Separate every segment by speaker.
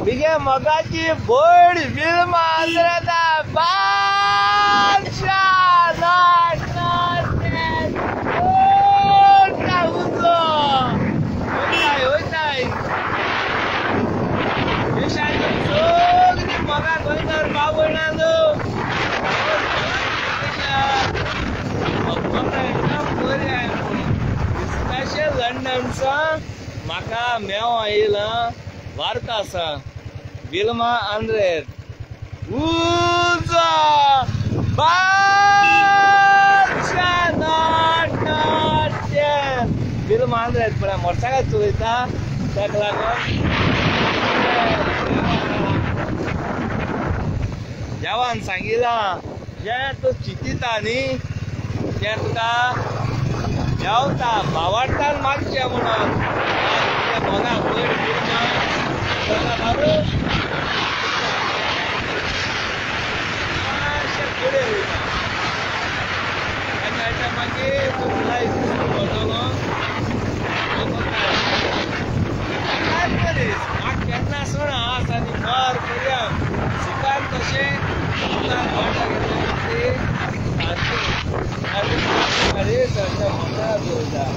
Speaker 1: बिगे मगाची board film आंध्राचा बादशाह लंडनचा माका मेव आयला वार्ता आसा विल्मा आंद्रेर उजा बादशाह नाट्य विल्मा आंद्रेर पण मोटरसायकल चलयता ताका लागून देवान सांगिला जे तूं चिंतिता न्ही तें तुका देंवता भावार्थान मागचें म्हणून मोगा वयर फुडें वयता मागीर लायफ करतलो म्हाका केन्ना सोड आस आनी मर करया शिकान तशें अरे सरच्या मोठा जोरदार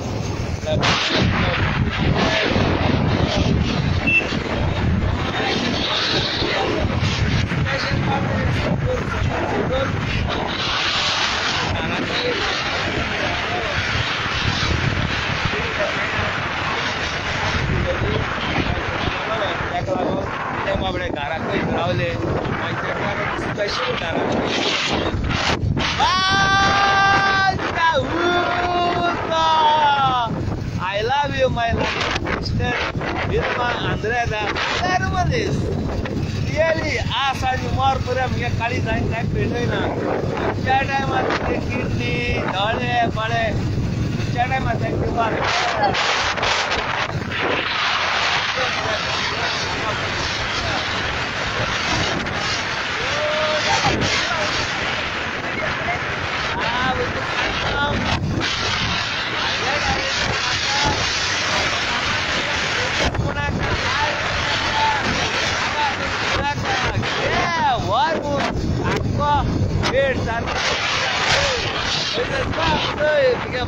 Speaker 1: बाबडे घराक रावले special I love you, my sister. Vilma Andrea, marvelous. Really, as I more for him, you carry that pedina. That time I take kidney, dole, bale. That time I take you back.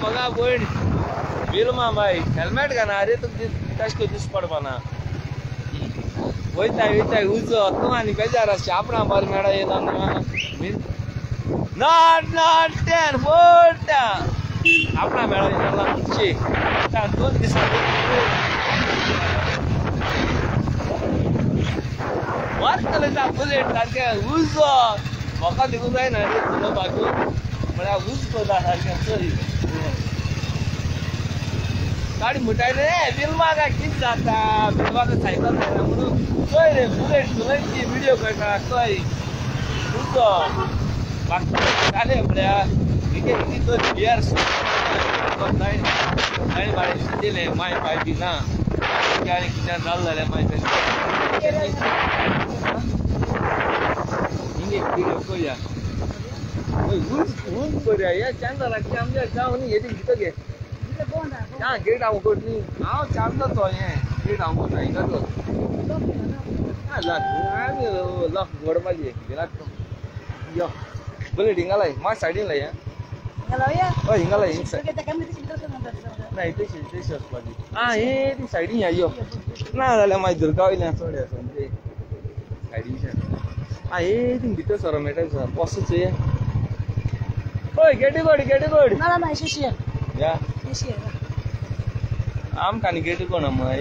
Speaker 1: बघा board Wilma बाई helmet घाना रे तू कशें दिस पडपाना वयता वयता उजो तूं आनी बेजार आसचे आपणा बरें मेळा येयला नॉट नॉट टेन फोर्टा आपणा मेळा येयला म्हणची 2 दिसां वाटतले जा बुलेट सारकें उजो म्हाका दिवूंक जायना रे तुका बागून म्हळ्यार उजो सारकें चोय गाडी मुटायले विल्मा काय कितें जाता विल्मा सायकल जायना म्हणून चोय रे बुलेट चलयची व्हिडिओ करता चोय उजो म्हाका जालें म्हळ्यार कितें तो बियर्स जायन बाळे दिले माय पाय बी ना आनी कितें जालें जाल्यार माय हिंगे कितें पळया ऊन पळया या चांदा लागता आमच्या जावन येदी कितें गे हां गेट हांव करतली हांव चांदा तो हें गेट हांव करता हिंगा तो हां आमी लॉक घडपाची गेला यो बुलेट हिंगा लाय माय सायडीन लाय हय हिंगा लाय ना तेशी वचपाची आं हे ती सायडीन या यो ना जाल्यार मागीर धुरका वयल्यान चड आसा म्हणजे सायडीच्यान आं हे ती भितर सरो मेळटा पसूच ये हय गेटी गोड या आमकां आनी गेटी कोण माय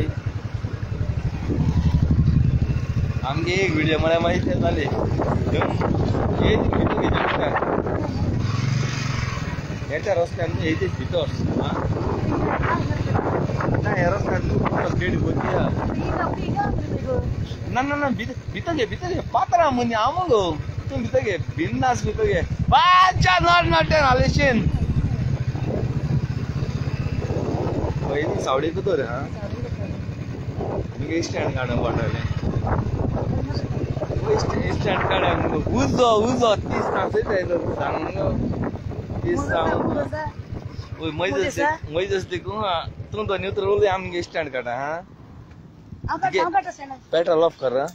Speaker 1: आमगे एक व्हिडिओ म्हळ्यार मागीर ते जाले हे भितर घेतले ह्याच्या रस्त्यान हेचे भितर आं ना ह्या रस्त्यान तूं गेट भरती ना ना ना भितर घे पात्रां मनी हांव मगो तूं भितर घे बिंदास भितर घे बादशाह नाट्य हालेशीन पयलीं सावडेक तर हां तुमगे स्टँड काडून पडटलें स्टँड काड्या उजो 30 सांगता सांग 30 सांग मैजस देखूं तूं तो न्यूत्र आमगे स्टँड काडा हां पेट्रोल ऑफ कर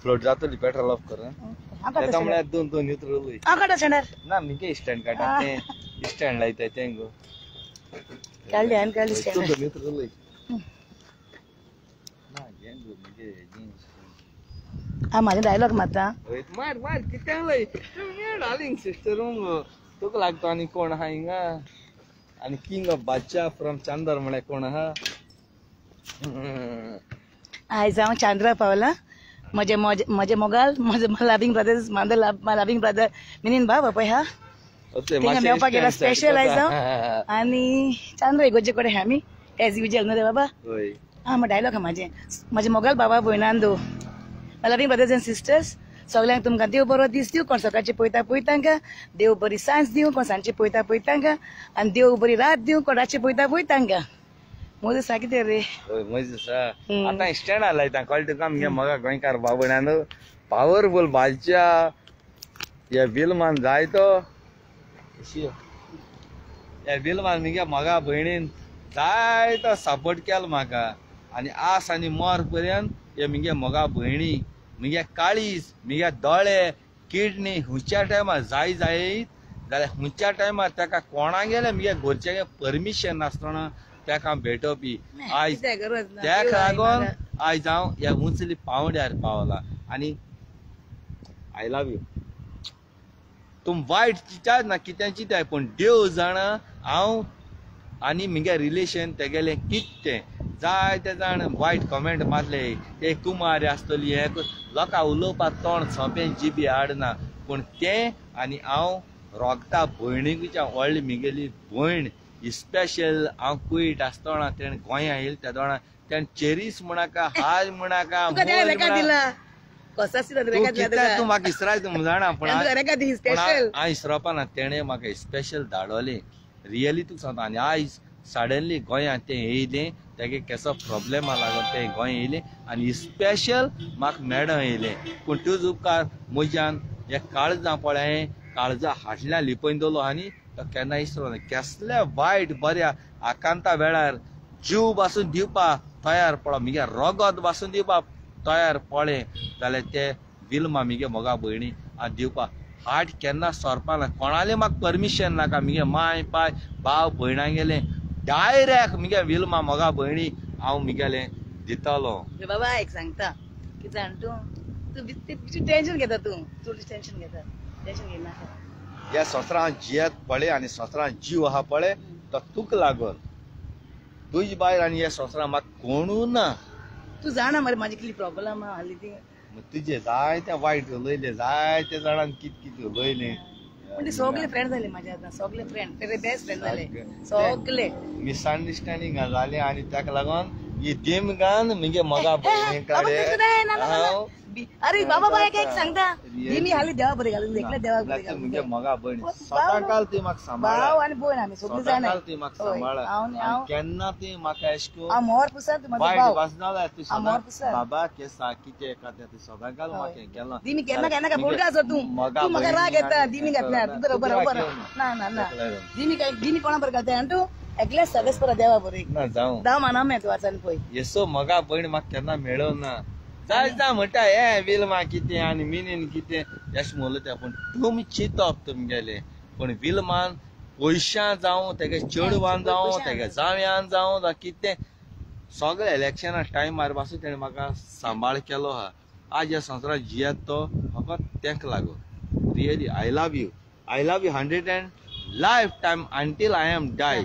Speaker 1: फ्लोट जातो पेट्रोल ऑफ कर त्यामुळे दोन उतरलो ना मी स्टँड काढते स्टँड लायता तेंगो दोन उतरलो
Speaker 2: माझे डायलॉग माता
Speaker 1: मार किती डार्लिंग सिस्टर तुका लागतो आणि कोण हा हिंगा आणि किंग ऑफ बादशाह फ्रॉम चांदर म्हणे कोण हा
Speaker 2: आयज हांव चांद्रा पावला म्हजे मोगाल म्हजे loving brothers loving brother Minin बाबा पळय हा थिंगा मेवपाक गेला स्पेशल आयज हांव आनी चांद्रा इगोजे कडेन आमी एज युजल न्हू रे बाबा हा डायलॉग हा म्हजे मोगाल बाबा भयणांदो लविंग ब्रदर्स एंड सिस्टर्स सगळ्यांक तुमकां देव बरो दीस दिवं कोण सकाळचे पळयता पळयतांका देव बरी सांज दिवं कोण सांजचे पळयता पळयतांका आनी देव बरी रात दिवं कोण रातचे पळयता पळयतांका मोदी सा कितें रे
Speaker 1: आता स्टँड लायता कळटा तुका मगे म्हाका गोंयकार बाबण्यान पावरफुल बादशा ह्या बिलमान जाय तो ह्या बिलमान मगे म्हाका भयणीन जाय तो सपोर्ट केलो म्हाका आनी आस आनी मोर पर्यंत हे मगे मोगा भयणी मगे काळीज मगे दोळे किडनी हुंच्या टायमार जाय जाल्यार हुंच्या टायमार ताका कोणा गेले मगे घरचे परमिशन नासतना ताका भेटोवपी आयज त्याक लागून आयज हांव ह्या उंचली पावंड्यार पावला आनी आय लव यू तुम वायट चिंतात ना कितें चिंताय पूण देव जाणा हांव आनी मगे रिलेशन तेगेलें कितें जाय ते जाण वायट कमेंट मारले ते कुमारी आसतली हे लोकां उलोवपाक तोंड सोंपें जिबी हाडना पूण तें आनी हांव रोगता भयणीच्या व्हडली म्हगेली भयण स्पेशल हांव कुयट आसतना तेणें गोंया येयलें त्या दोणा तेणें चेरीस म्हणाका हाज म्हणाका तूं म्हाका इसराय तूं जाणा पूण हांव इसरोवपा ना तेणें म्हाका स्पेशल धाडोलें रियली तुका सांगता आनी आयज सडनली गोंयांत तें येयलें तेगे केसो प्रॉब्लेमा लागून तें गोंय येयलें आनी स्पेशल म्हाका मेळों येयलें पूण तुज उपकार म्हज्यान हे काळजां पळय काळजां हाटल्यान लिपयन दवरलो आनी तो केन्ना इसरो ना कसल्या वायट बऱ्या आकांता वेळार जीव बासून दिवपाक तयार पडो मगे रगत बासून दिवपाक तयार पडलें जाल्यार ते बिलमा मगे मोगा भयणी आनी दिवपाक हाट केन्ना सोरपा ना कोणालें म्हाका परमिशन नाका मगे माय पाय भाव भयणां गेलें डायरेक्ट मगे विल्मा मोगा भयणी हांव मगेलें दितलो
Speaker 2: बाबा एक सांगता कितें जाण तूं टेन्शन घेता तूं चड टेन्शन घेना
Speaker 1: ह्या संवसारांत जियेत पळय आनी संवसारांत जीव आहा पळय तो तुका लागून तुजे भायर आनी ह्या संवसारांत म्हाका कोणू ना
Speaker 2: तूं जाणा मरे म्हाजी कितली प्रॉब्लम आहा हालीं ती
Speaker 1: तुजे जायते वायट उलयले जायते जाणांक कितें उलयलें
Speaker 2: पूण सगळे फ्रेंड जाले म्हाजे आतां सगळे फ्रेंड तेरे बेस्ट फ्रेंड जाले सगळे
Speaker 1: मिसअंडरस्टँडींग जाली आनी ताका लागून ही दिमगान मगे मोगा भयणी कडेन
Speaker 2: अरे बाबा बाय एक सांगता दिमी हाली देवा बरे घालून देखले देवा बरे
Speaker 1: मगे मोगा भयणी सदांकाल ती म्हाका सांबाळ
Speaker 2: भाव आनी भयण आमी सगळी जाणा
Speaker 1: ती म्हाका सांबाळ केन्ना ती म्हाका एशको
Speaker 2: आ मोर पुसा तू म्हाजो
Speaker 1: वायट
Speaker 2: भाव
Speaker 1: वाजनाला तू
Speaker 2: मोर पुसा
Speaker 1: बाबा केसा कितें काते तू सदांकाल म्हाका केला
Speaker 2: दिमी केन्ना केन्ना काय बोलगा असो तू म्हाका राग येता दिमी घातला तू बरोबर ना ना ना दिमी कोणा बरं घालता आनी तू एकले सगळेच पर देवा बरे
Speaker 1: ना जाऊ
Speaker 2: दाव माना मे तू वाचन पळय
Speaker 1: येसो मोगा भयण म्हाका केन्ना मेळो ना जाय जा म्हणटा हे विल्मा कितें आनी मिनीन कितें अशें उलयता पूण तुमी चिंतप तुमगेलें पूण विल्मान पयशां जावं तेगे चेडवान जावं तेगे जाव्यान जावं वा कितें सगळे इलेक्शना टायमार पासून तेणें म्हाका सांबाळ केलो आहा आज ह्या संवसारांत जियेत तो फकत तेका लागून really I love you 100 and life time until I am die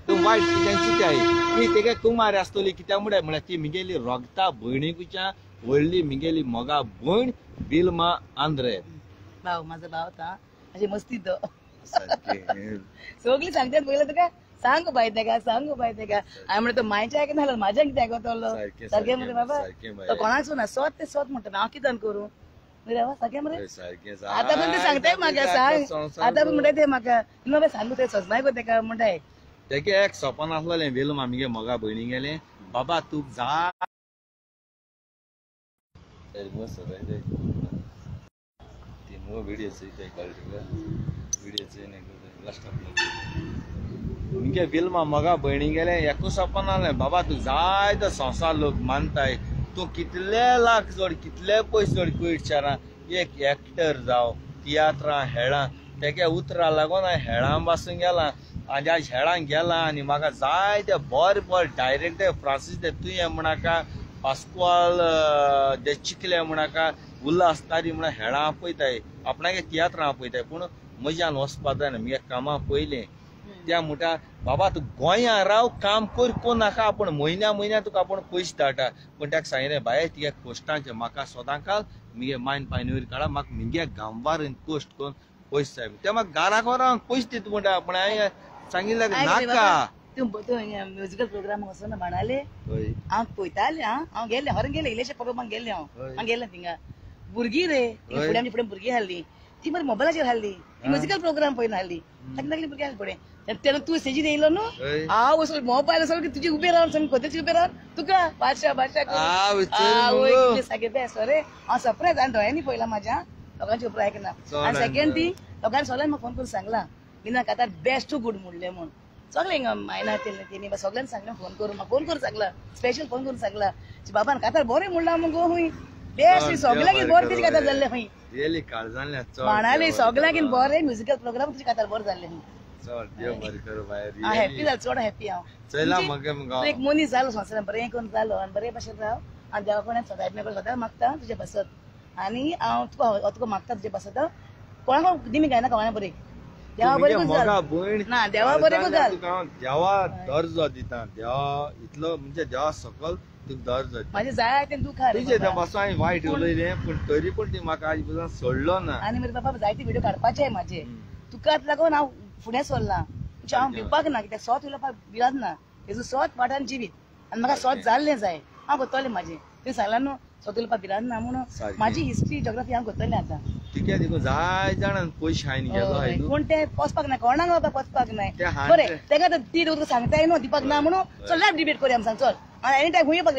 Speaker 1: तूं वायट कितें चिंताय ती तेगे कुमारी आसतली कित्याक म्हळ्यार ती म्हगेली रोगता भयणीकुच्या व्हडली म्हगेली मोगा भयण बिल्मा आंद्रे
Speaker 2: भाव म्हाजो भाव ता अशी मस्ती तो सगळी सांगतात पयलें तुका सांग बाय तेका हांवें म्हणटा तो मायचें आयकना जाल्यार म्हाजें कितें आयकतलो सारकें मरे बाबा तो कोणाक सुना स्वत ते स्वत म्हणटा हांव कितें करूं सारकें मरे आतां पण ते सांगताय म्हाका सांग आतां पण म्हणटा ते म्हाका बाबा सांगू ते सजनाय गो तेका म्हणटाय
Speaker 1: तेगे एक सपन आसलेलें वेलमा मगे मोगा भयणी गेलें बाबा तूं जा व्हिडिओ मुगे विल्मा मगा भयणी गेले एकूच सपन आले बाबा तू जायतो संसार लोक मानताय तू कितले लाख जोड कितले पयस जोड कुयटचारा एक एक्टर जाव तियात्रा हेळा तेगे उतरा लागून हेळां पासून गेला आनी आज हेळांक गेला आनी म्हाका जायते बरे डायरेक्टर फ्रांसीस दे तुये म्हणाका पास्कुआल दे चिकले म्हणाका उल्हास तारी म्हणा हेळां आपयताय आपणागे तियात्रां आपयताय पूण मजान वचपा जायना मुगे कामां पयलें त्या म्हणटा बाबा तू गोंया राव काम कर नाका आपूण म्हयन्या तुका आपूण पयशे धाडटा पूण ताका सांगलें बाय तुगे कोश्टांचे म्हाका सोदां घाल मुगे मायन पायनूर काडा म्हाका मुगे गांवार कोश्ट करून पयशे जाय ते म्हाका घराक व्हरोन पयशे दिता म्हणटा पूण हांवें सांगिल्लें नाका
Speaker 2: तू म्युजिकल प्रोग्राम वचून म्हणाले हांव पळयतालें हांव गेलें हर गेलें इलेक्शन प्रोग्रामाक गेलें हांव गेलें थिंगा भुरगीं रे फुडें आमचे फुडें भुरगीं हाडली ती बरी मोबायलाचेर हाडली म्युजिकल प्रोग्राम पळयन हाडली ताका भुरगीं हाडली फुडें तेन्ना तू स्टेजीर येयलो न्हू हांव वचून मोबायल वचून तुजी उबे रावन सामकी खोतेची उबे रावन तुका बादशा सारकें बेस्ट रे हांव सरप्रायज हांवें दोळ्यांनी पळयलां म्हाज्या लोकांची उपर आयकना आनी सेकंड थिंग लोकांनी सगळ्यांनी म्हाका फोन करून सांगलां विना कातार बेस्ट टू गुड म्हणलें म्हूण सगळे मायना तेणी सगळ्यांनी सांगलें फोन करून सांगला स्पेशल फोन करून सांगला बाबान कातार बरें म्हणलां मगो हुंय बेस्ट सगळ्यांक बरें तेजी कातार जाल्लें हुंय म्हणाली सगळ्यांक बरें म्युजिकल प्रोग्राम तुजी कातार बरें जाल्लें हॅपी जालें चड हॅपी हांव एक मनीस जालो संवसारान बरें करून जालो आनी बरे भशेन राव आनी देवा कोणाक सदां मागता तुजे बसत आनी हांव तुका मागता तुजे बसत कोणाक दिमी गायना कोणा बरें देवा बरें ना देवा बरें घाल
Speaker 1: देवा दर्जो दिता देवा इतलो म्हणजे देवा सकल तुका दर्जो
Speaker 2: म्हाजे जाय तें तूं खा
Speaker 1: तुजे पासून हांवें वायट उलयलें पूण तरी पूण ती म्हाका आज पासून सोडलो ना
Speaker 2: आनी मरे बाबा जायते व्हिडिओ काडपाचे म्हाजे तुकाच लागून हांव फुडें सरलां हांव भिवपाक ना कित्याक सोत उलोवपाक भिरात ना तेजो सोत पाठान जिवीत आनी म्हाका सोत जाल्लें जाय हांव करतलें म्हाजें तुवें सांगलां न्हू सोत उलोवपाक भिरात ना म्हणून म्हाजी हिस्ट्री जॉग्राफी हांव करतलें आतां
Speaker 1: तिके देखो जाय जाणां पयशे हायन गेलो
Speaker 2: पूण ते वचपाक ना कोणाक बाबा वचपाक नाय बरें तेका ती तुका सांगताय न्हू दिवपाक ना म्हणून चल लायफ डिबेट करुया सांग चल एनी टायम हुंय येवपाक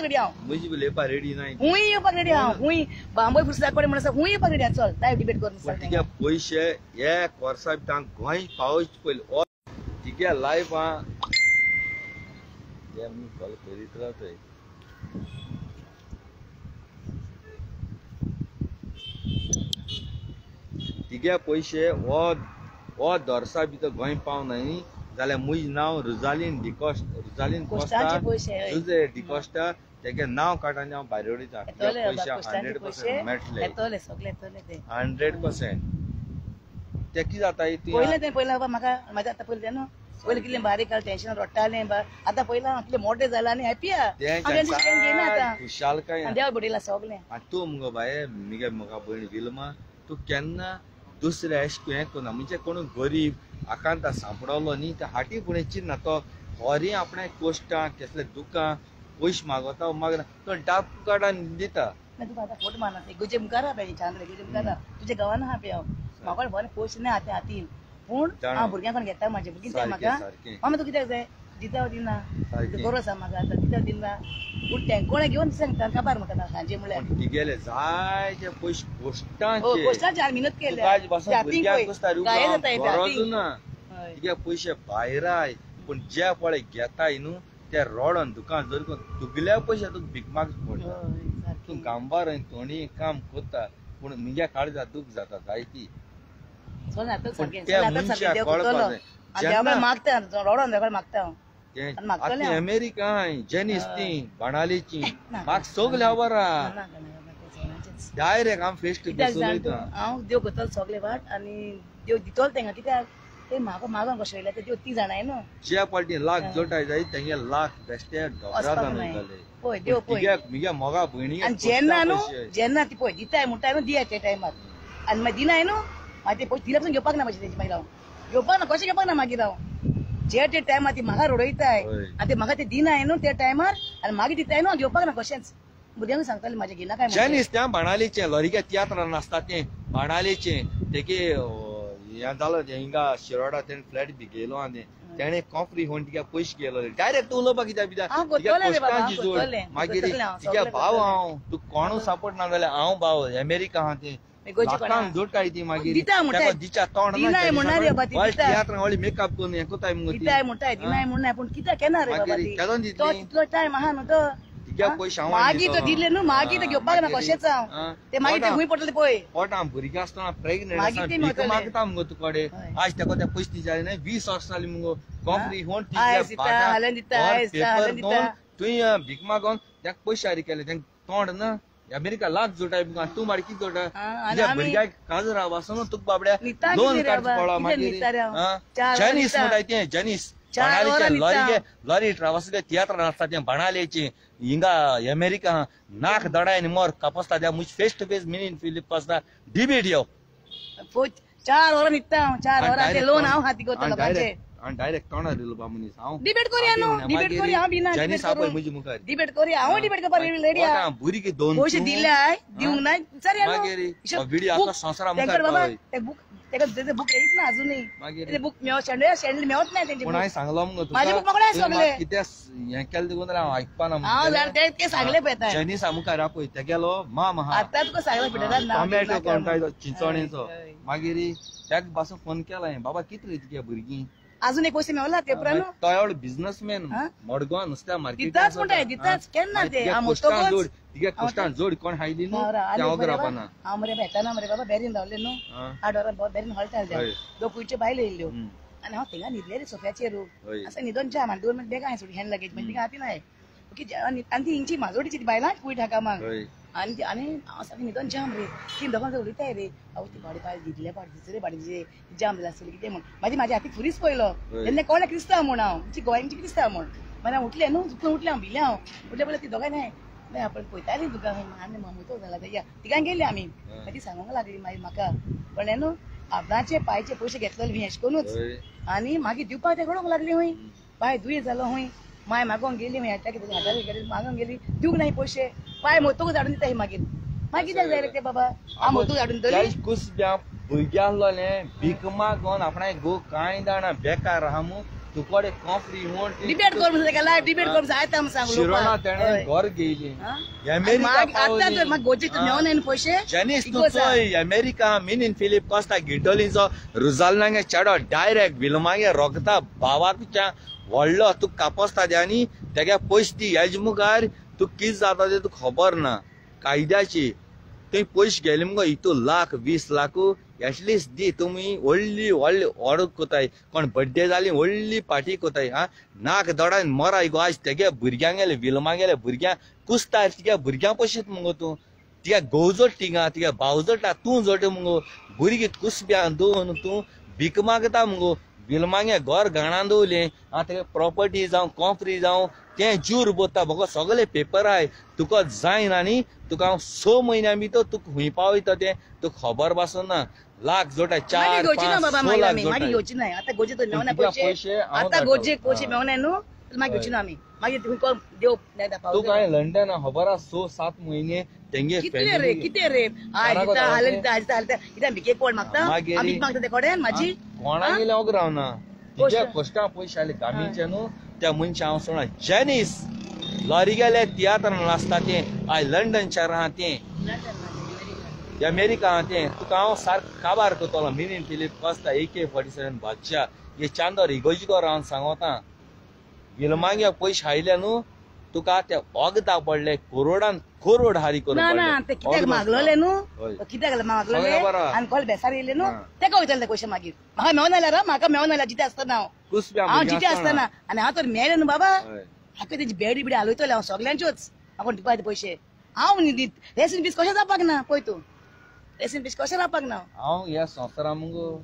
Speaker 2: रेडी हांव
Speaker 1: म्हजी उलोवपाक रेडी नाय
Speaker 2: हुंय येवपाक रेडी हांव हुंय बांबोय फुरसाक पडे म्हणून हुंय येवपाक रेडी चल लायफ डिबेट करून
Speaker 1: तिके पयशे एक वर्सा भितर गोंय पावच पयले तिगे लायफा आमी कॉल करीत रावताय तिगे पयशे हो दर्सा भितर गोंय पावना न्ही जाल्यार म्हजें नांव रुजालीन कोस्टा जुझे डिकोस्टा तेगे नांव काडून हांव भायर उडयता पयशे 100% मेळटले 100% ते कितें जाता
Speaker 2: पयलें म्हाका म्हाजें आतां पयलें न्हू पयलीं कितलें बारीक टेन्शन रडटालें आतां पयलां कितलें मोठें जालां आनी हॅपी आहा
Speaker 1: खुशालकाय
Speaker 2: देवा बडयलां सगलें
Speaker 1: आनी तूं मुगो बाये म्हाका भयण विल्मा तूं केन्ना दुसऱ्या हें कोना म्हणजे कोण गरीब आकांत सांपडलो न्ही ते हाटी फुडें चिन्ना तो होरी आपणें कोश्टां कसलें दुखां पयशे मागता मागना तो डाब काडान दिता
Speaker 2: तुका आतां फोट मारना गुजे मुखार आहा पळय चांद्र गुजे मुखार तुज्या गांवान आहा पळय हांव म्हाका बरें पयशे ना हातीन पूण हांव भुरग्यां कोण घेता म्हाजे भुरगीं जाय म्हाका मामा तुका कित्याक जाय दिता दिना बरो आसा म्हाका आतां दिता दिना पूण तें कोणें घेवन सांगता काबार म्हाका सांजे म्हळ्यार
Speaker 1: तिगेले जायते पयशे कोश्टांचे
Speaker 2: हांवें मेहनत केल्या
Speaker 1: तिगे पयशे भायर आय पूण जे पळय घेताय न्हू ते रोडन दुकान जर तुगल्या पयशे तुका भीक मागचे पडटा तूं गांवार थोडी काम करता पूण मुगे काळजाक दूख जाता जायती अमेरिका जेनीस ती बाणालीची म्हाका सगळे खबर आहा डायरेक्ट हांव फेस टू फेस उलयता
Speaker 2: हांव देव करतलो सगळे वाट आनी देव दितलो तेंगा कित्याक ते म्हाका मागोन कशें वयले ते देव ती जाणाय न्हू
Speaker 1: जे पार्टी लाख जोटाय जाय तेंगे लाख बेश्टे
Speaker 2: पळय देव पळय
Speaker 1: मुगे मोगा भयणी
Speaker 2: आनी जेन्ना न्हू जेन्ना ती पळय दिताय म्हणटाय न्हू दिया त्या टायमार आनी मागीर दिनाय न्हू मागीर ते पयशे दिल्या पासून घेवपाक ना मागीर तेजी मागीर हांव घेवपाक ना कशें घेवपाक ना मागीर हांव जे ते टायमार ती म्हाका रडयताय आनी ते म्हाका ते दिनाय न्हू त्या टायमार आनी मागीर दिताय न्हू घेवपाक ना कशेंच भुरग्यांक सांगतालें म्हाजे घेना काय
Speaker 1: जेनीस त्या बाणालीचे लॉरिके तियात्रान आसता ते बाणालीचे तेगे हें जालो हिंगा शिरोडा तेणें फ्लॅट बी गेलो आनी तेणें कॉफरी होवन तिका पयशे गेलो डायरेक्ट उलोवपाक कित्याक जोड मागीर तिगे भाव हांव तूं कोणू सपोर्ट ना जाल्यार हांव भाव अमेरिका आहा ते
Speaker 2: गोचे कोणा
Speaker 1: जोड काय ती मागीर
Speaker 2: दिता म्हणटा
Speaker 1: दिच्या तोंड
Speaker 2: दिनाय म्हणणार रे बाबा ती दिता
Speaker 1: तियात्र वाली मेकअप करून हे कोताय मग
Speaker 2: दिताय म्हणटा दिनाय म्हणना पण किता केना रे बाबा ती
Speaker 1: केदोन
Speaker 2: तो
Speaker 1: दितली
Speaker 2: तितलो टाइम आहा न्हू तो
Speaker 1: तिच्या पयशे हांव
Speaker 2: मागी तो दिले न्हू मागी तो घेवपाक ना कशेंच हांव ते मागीर ते खूंय पडले पळय
Speaker 1: पोटां भुरगीं आसतना प्रेग्नेंट
Speaker 2: मागीर
Speaker 1: आसा
Speaker 2: ती
Speaker 1: भीक
Speaker 2: मागतले.
Speaker 1: मागता मगो तुकडे आज तेका ते पयस जाले न्हय 20 वर्स जाली मगो कॉम्प्री होन
Speaker 2: आयस दिता हालन दिता आयस हालन दिता
Speaker 1: तुय भीक मागोन त्याक पयशे हारी केले तेंक तोंड ना अमेरिका लाख जोटाय मग तू मार किती जोटा तुझ्या भुरग्याक काजू राव असो तुक बाबड्या दोन काढ पडला मागीर जनीस म्हणटाय ते जनीस लॉरी लॉरी ट्रावल्स तियात्र नाचता ते बनालेची हिंगा अमेरिका नाक दडायन मोर कपसता त्या मुझ फेस टू फेस मिनीन फिलिप कोस्ता डिबेट यो
Speaker 2: 4 वर निघता 4 वर ते लोन हांव हाती करता लोकांचे
Speaker 1: आणि डायरेक्ट तोंडार दिलो बामुनी हांव
Speaker 2: डिबेट करूया न्हू डिबेट करूया हांव बिना
Speaker 1: जनीस आपय म्हजी मुखार
Speaker 2: डिबेट करूया हांव डिबेट करपाक रेडी आहा
Speaker 1: भुरगी दोन
Speaker 2: पयशे दिल्याय दिवंक नाय विचारया न्हू
Speaker 1: व्हिडिओ आका संसारा मुखार
Speaker 2: बाबा ते बुक तेका बुक येत ना अजूनही ते बुक मेव शेंडल मेवत नाही त्यांचे
Speaker 1: पण हांवें सांगलो मगो तुका
Speaker 2: माझे बुक मागणे सगळे
Speaker 1: कित्या हें केलें देखून जाल्यार हांव आयकपाना
Speaker 2: हांव जाल्यार ते सांगले पळयता
Speaker 1: जनीस मुखार आपय ते गेलो महा
Speaker 2: आता तुका सांगले पिटरान ना
Speaker 1: टोमॅटो कोणताय चिंचोणेचो मागीर त्याक बासून फोन केला बाबा कितें रे तुगे भुरगीं
Speaker 2: अजून एक पयशे मेवला ते उपरांत
Speaker 1: तो एवढो बिझनेसमॅन मडगांव नुस्त्या मार्केट
Speaker 2: दिताच म्हणटाय दिताच केन्ना ते हांव
Speaker 1: कोश्टान जोड तिगे कोश्टान जोड कोण हायली न्हू त्या वगरापाना
Speaker 2: हांव मरे भेटना मरे बाबा बेरीन रावले न्हू 8 वरां बेरीन हॉल्टार द्या दो कुयचे बायलो येयल्यो आनी हांव थिंगा न्हिदले रे सोफ्याचेर असं न्हिदोन च्या म्हाका 2 मिनट बेगा हांवें सोडी हँड लगेज म्हणजे हाती नाय आनी ती हिंची म्हाजोडीची बायलां कुयट हाका माग आनी हांव सारकें न्हिदोन जाम रे तीन दोगांचो उलयताय रे हांव ती बाडी बायल दितले बाडी रे बाडी जाम जाला आसतली कितें म्हण म्हाजी हातीक फुरीच पयलो तेन्ना कळ्ळें क्रिस्तांव म्हण हांव गोंयांची क्रिस्तांव म्हण मागीर हांव उठलें न्हू चुकून उठलें हांव भिलें हांव उठले पयलें ती दोगांय नाय आपण पळयताली तुका आनी मामूतो जाला या तिगां गेली आमी मागीर ती सांगूंक लागली मागीर म्हाका कळ्ळें न्हू आपणाचे पांयचे पयशे घेतलेले हें करूनच आनी मागीर दिवपाक ते कळोंक लागली हूंय पांय दुयें जालो हूंय माय मागोंक गेली हाडटा कितें हजार मागोंक गेली दिवंक नाय पयशे पांय मोतूक धाडून दिता मागीर मागीर कित्याक जाय रे ते बाबा हांव मोतूक धाडून दवरली
Speaker 1: कुसब्या भुरग्यां आसलोलें भीक मागोन आपणाक गो कांय दाणा बेकार आहा मू तुकोडे कॉम्प्री होन
Speaker 2: डिबेट कर म्हणून तेका डिबेट कर जायता म्हूण सांगलो
Speaker 1: शिरोणा तेणें घर घेयली अमेरिका
Speaker 2: आतां तर म्हाका गोचेक मेवना न्हू पयशे
Speaker 1: जनीस तूं चोय अमेरिका मिनीन फिलिप कोस्ता गिडोलीचो रुजालनागे चेडो डायरेक्ट विलमागे रोखता भावाच्या व्हडलो तूं कापोसता ते आनी तेगे पयशे दी हेज मुखार तूं कितें जाता तें तुका खबर ना कायद्याची थंय पयशे गेले मगो हितू लाख 20 लाख एटलिस्ट दी तुमी व्हडली व्हडली ऑर्डर कोताय कोण बर्थडे जाली व्हडली पार्टी कोताय हा नाक दडायन मराय गो आज तेगे भुरग्यांक गेले विलमा गेले भुरग्यांक कुसता तिगे भुरग्यां पयशेत मगो तूं तिगे घोव जोड तिंगा तिगे भाव जोडटा तूं जोड मगो भुरगीं कुसब्या दोन तूं भीक मागता मगो विलमागे घर घाणां दवरलें आतां प्रॉपर्टी जावं कॉम्प्री जावं तें जूर बोत्ता बगो सगळे पेपर आय तुका जायना न्ही तुका हांव 6 म्हयन्यां भितर तुका खूंय पावयता तें तुका खबर पासून ना लाख जोडटा 4 5 लाख
Speaker 2: मागीर घेवची नाय आतां गोचे तो मेवना पयशे आतां गोचे पयशे मेवना न्हू मागीर घेवची ना आमी मागीर तुका देव
Speaker 1: तुका हांवें लंडन खबर आहा 6-7 म्हयने तेंगे
Speaker 2: कितें रे आय दिता हालें दिता दिता हालें कित्याक भिके कोण मागता भीक मागता ते कोडेन म्हाजी
Speaker 1: कोणा गेले हांव रावना तिच्या कश्टां पयशे आले गामीचे न्हू त्या मनशा हांव सोडा जनीस लॉरी गेले तियात्र नाचता तें आय लंडन शार आहा तें अमेरिका आहा तें तुका हांव सारको काबार करतलो मिनीन फिलिप कोस्ता AK-47 बादशाह हे चांदोर इगोजिको रावन सांगोता विलमागे पयशे आयले न्हू तुका ते वगदा पडले करोडान करोड हारी करून
Speaker 2: ना ना ते कित्याक मागलोले न्हू कित्याक मागलोले आनी कोण बेसार येयले न्हू तेका वयतले ते पयशे मागीर म्हाका मेवना जाल्यार म्हाका मेवना जाल्यार जिते आसतना हांव जिते आसतना आनी हांव तर मेळ्ळे न्हू बाबा हाका तेजी बेडी बिडी हालयतले हांव सगळ्यांच्योच म्हाका दिवपाक ते पयशे हांव न्ही रेसीन पीस कशें जावपाक ना पळय तूं रेसीन पीस कशें जावपाक ना
Speaker 1: हांव ह्या संवसारा मगो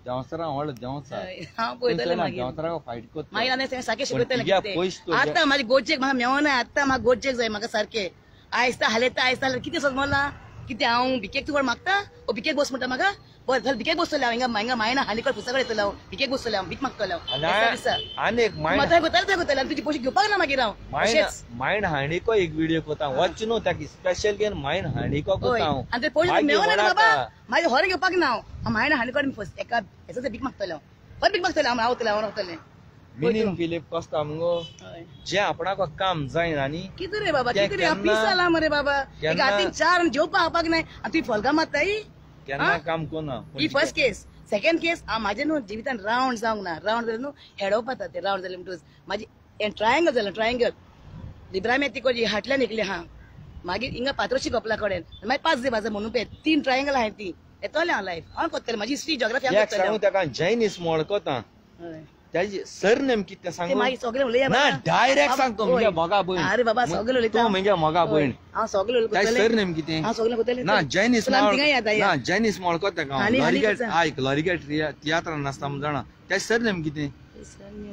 Speaker 1: देंवसरा व्हड देंवसा
Speaker 2: हांव पळयतलें मागीर
Speaker 1: देंवसराक फायट करता
Speaker 2: मागीर आनी सारकें शिकयतलें आतां म्हाजे गोचेक म्हाका मेवना आतां म्हाका गोचेक जाय म्हाका सारकें आयस्ता हालयता आयस्ता कितें समजला कितें हांव भिकेक तूं मागता ओ भिकेक बस म्हणटा म्हाका बरें जाल्यार भिकेक बसतलें हांव हिंगा मायना हालीकर पुस्तकां येतलो हांव भिकेक बसतलें हांव भीक मागतलो
Speaker 1: आनी एक
Speaker 2: कोताले तुजी पयशे घेवपाक ना मागीर हांव
Speaker 1: मायंड हांडीको एक व्हिडिओ कोता वच न्हू ताका स्पेशल घेवन मायंड हांडीको कोता हांव
Speaker 2: आनी ते पयशे मेवना बाबा मागीर हॉर घेवपाक ना हांव मायंड हांडीकर फर्स्ट एका हेचो भीक मागतलो हांव बरें भीक मागतलें हांव रावतलें
Speaker 1: मिनीन फिलिप कोस्ता मगो जे आपणाक काम जायना न्ही
Speaker 2: कितें रे बाबा कितें रे पीस जाला मरे बाबा एक हातीक 4 जेवपाक हावपाक नाय आनी तुवें फलगां मारताय
Speaker 1: केन्ना काम कोना
Speaker 2: ही फर्स्ट केस. सेकंड केस म्हाजे न्हू जिवितान राउंड जावंक ना. राउंड जाल्यार न्हू हेडोवपाता ते राउंड जाले म्हणटूच म्हाजी ट्रायंगल जालें. ट्रायंगल लिब्रामे तिकोजी हाटल्यान निकले हा मागीर हिंगा पात्रोशी कपला कडेन मागीर 5 दिवस म्हणून पे 3 ट्रायंगल आहाय ती येतले हांव लायफ हांव कोत्तले म्हाजी हिस्ट्री जिओग्राफी हांव
Speaker 1: सांगू ताका जैनिस मोड कोता त्याची सरनेम कितें सांगू
Speaker 2: मागीर सगळे उलया
Speaker 1: ना डायरेक्ट सांगतो म्हणजे मोगा भयण.
Speaker 2: अरे बाबा सगळे उलयता
Speaker 1: तू म्हणजे मोगा भयण
Speaker 2: हांव सगळे उलयता.
Speaker 1: त्याची सरनेम कितें
Speaker 2: हांव सगळे कोत्तले
Speaker 1: ना जैनिस मोड
Speaker 2: ना
Speaker 1: जैनिस मोड कोता का लॉरिगेट आयक लॉरिगेट तियात्रान नासता म्हण जाणा त्याची सरनेम कितें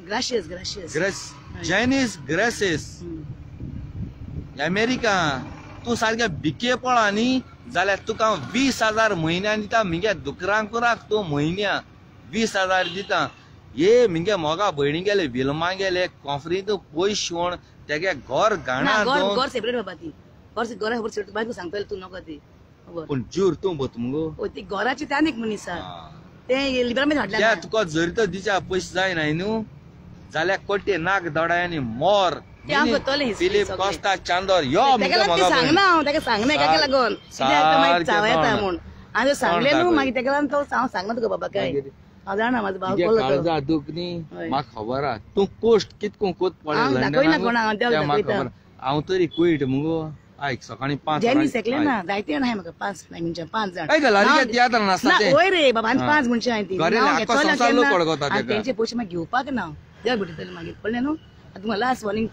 Speaker 2: ग्राशियस ग्राशियस
Speaker 1: ग्रेस जैनिस ग्रेसिस अमेरिका. तू सारखे भिके पळा न्ही जाल्यार तुका 20,000 म्हयन्यान दिता. मिगे दुकरांकुराक तू म्हयन्या 20,000 दिता. ये मिगे मोगा भयणी गेले विलमा गेले कॉन्फ्रीत पयस शिवण तेगे घर घाणा
Speaker 2: घर सेपरेट बाबा ती घरा खबर सेपरेट बाय तू सांगता तू नको ती
Speaker 1: पूण जूर तू बत मुगो
Speaker 2: ती घराची त्यान एक मनीस ते लिब्रामे हाडल्या
Speaker 1: त्या तुका जरी तर दिच्या पयस जायनाय न्हू जाल्यार कोट्टे नाक दोडायांनी मोर फिलिप कॉस्ता चांदोर यो
Speaker 2: सांगना हांव ताका सांगना एका लागून चावयता म्हूण हांवें सांगले न्हू मागीर तेका लागून तो हांव सांगना तुका बाबा काय हांव जाणा म्हाजो भाव
Speaker 1: काळजा दूख न्ही म्हाका खबर आहा तू कोस्ट कितको कोत पडले हांव तरी कुयट मुगो आयक सकाळी 5
Speaker 2: जेनी सेकले ना जायते जाण आहाय म्हाका 5 नाही म्हणजे 5 जाण
Speaker 1: होय
Speaker 2: रे बाबा 5 मनशां हाय ती तेंचे पयशे मागीर घेवपाक ना देव भेटतले मागीर कळ्ळें न्हू तुम्हाला लास्ट वॉर्निंग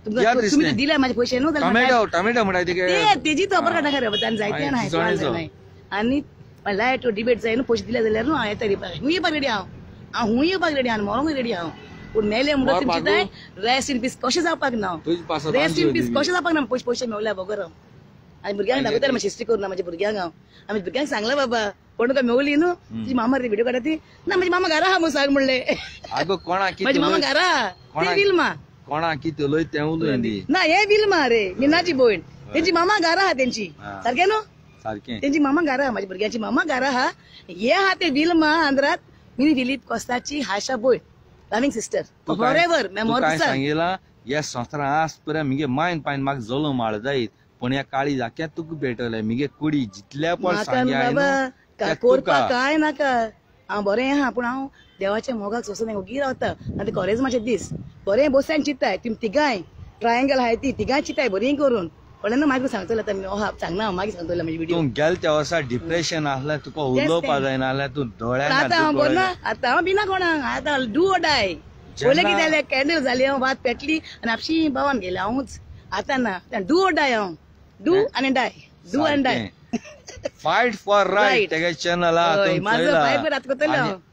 Speaker 2: तुम्ही दिले माझे पैसे न्हू
Speaker 1: टोमॅटो म्हणा
Speaker 2: तेजी तो खबर काडा खरें जायते नाही आनी लायट डिबेट जाय न्हू पयशे दिले जाल्यार न्हू हांव येता रिपाक हूंय येवपाक रेडी हांव हूंय येवपाक रेडी आनी मरोंक रेडी हांव पूण मेले म्हणून तुमची जाय रेस्ट इन पीस कशें जावपाक ना रेस्ट इन पीस कशें जावपाक ना पयशे मेवल्या बगर आनी भुरग्यांक दाखयता मातशी हिस्ट्री करून म्हाज्या भुरग्यांक हांव आमी भुरग्यांक सांगला बाबा कोण तुका मेवली न्हू तुजी मामा रे व्हिडिओ काडा ती ना म्हजे मामा घरा हा म्हणून सांग म्हणले म्हजे मामा घरा ते विल्मा
Speaker 1: कोणा कितें उलय तें उलय
Speaker 2: ना हे विल्मा रे मिनाची भयण तेंची मामा घरा हा तेंची सारकें न्हू
Speaker 1: सारकें
Speaker 2: तेंची मामा घरा म्हाज्या भुरग्यांची मामा घरा हा हे हा ते विल्मा आंध्रात मिनी फिलिप कॉस्ताची हाशा भयण loving sister for ever memory
Speaker 1: सांगिला या संवसारां आज पर्यंत मिगे मायन पायन म्हाका जलो माळ जायत पण या काळी जाक्यात तुका भेटले मिगे कुडी जितल्या पण सांग्या
Speaker 2: कोरपाक काय नाका हांव बरें आहा पूण हांव देवाच्या मोगाक सोसून ओगी रावता आनी ते कॉलेजमाचे दीस बरें बसल्यान चिंताय तुमी तिगाय ट्रायंगल आहाय ती तिगाय चिंताय बरी करून पण मागीर सांगतलो सांगना मागीर सांगतलो म्हाजी व्हिडिओ
Speaker 1: गेल त्या वर्सा डिप्रेशन आसलें तुका उलोवपा जायना जाल्यार तूं दोळ्यान
Speaker 2: आतां हांव बरो ना आतां हांव भिना कोणाक आतां डू ऑर डाय पयलें कितें जालें कॅन्डल जाली हांव वात पेटली आनी आपशी भावान गेलें हांवूच आतां ना डू ऑर डाय हांव डू आनी die do and die
Speaker 1: fight for right तेगे चॅनल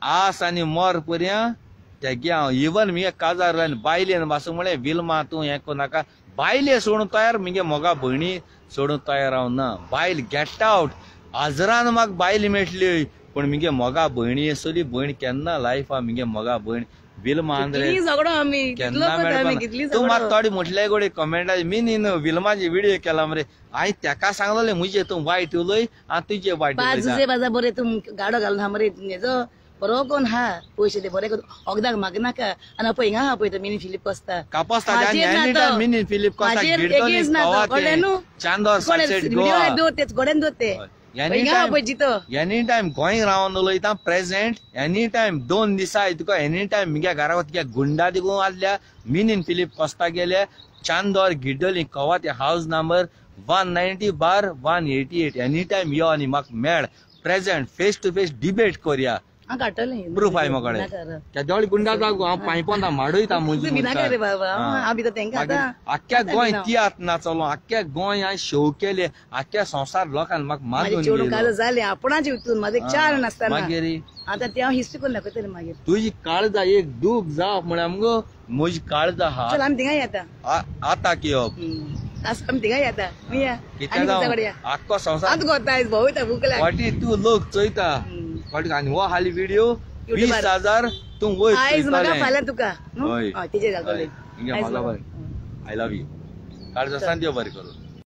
Speaker 1: आस आनी मोर पर्यंत तेगे हांव इवन मिगे काजार बायलेन वासूंक म्हळें विल्मा तूं हें कोण नाका बायले सोडून तयार मिगे मोगा भयणी सोडून तयार हांव ना बायल गेट आउट आजरान म्हाका बायल मेळटली पण मिगे मोगा भयणी चली भयण केन्ना लायफा मिगे मोगा भयण विल्मा आंद्रे केन्ना मेळपाना तूं म्हाका थोडी म्हटले गोडे कमेंट मी न्ही विल्माची व्हिडिओ केला मरे हांवें तेका सांगलोलें म्हजे तूं वायट उलय आनी तुजे वायट
Speaker 2: बाजा बरें तूं गाडो घालून हा मरे हेजो बरो कोण हा पयशे ते बरें ऑगदाक म्हाका नाका आनी पळय हिंगा हा पळय मिनी फिलिप कॉस्ता
Speaker 1: कापास्ता मिनी फिलिप कॉस्ता चांदोर सनसेट गोवा
Speaker 2: गोड्यान दोत ते
Speaker 1: एनी टाइम गोंय रावन उलयता प्रेजेंट एनी टाइम 2 दिसा तुका एनी टाइम मिगे घरा वता गुंडा दिगून आसल्या मिनीन फिलिप कॉस्ता गेले चांदोर गिड्डोली कवा ते हाऊस नंबर 190/188 एनी टाइम यो आनी म्हाका मेळ present face to face debate करया प्रूफ आहे म्हाकडे त्या देवळी गुंडा जागो हांव पायपोंदा माडयता आख्ख्या गोंय तियात्र नाचलो आख्ख्या गोंय हांवें शो केले आख्ख्या संवसार लोकांनी म्हाका मागून
Speaker 2: जाले आपणाचे हितून म्हाजे 4 नासतना मागीर आतां ते हांव हिस्ट्री करून दाखयतलें मागीर
Speaker 1: तुजी काळजा एक दूख जावप म्हळ्यार मुगो म्हजी काळजा हा
Speaker 2: आमी थिंगा येता
Speaker 1: आतां कियप
Speaker 2: आमी थिंगा येता
Speaker 1: आख्खो संवसार
Speaker 2: भोंवयता भूक
Speaker 1: फाटी तूं लोक चोयता आनी हो हाली व्हिडिओ 20,000 तूं वयर
Speaker 2: फाल्यां तुका तेजेर घालतलें
Speaker 1: आय लव्ह यू काळजा देव बरें करूं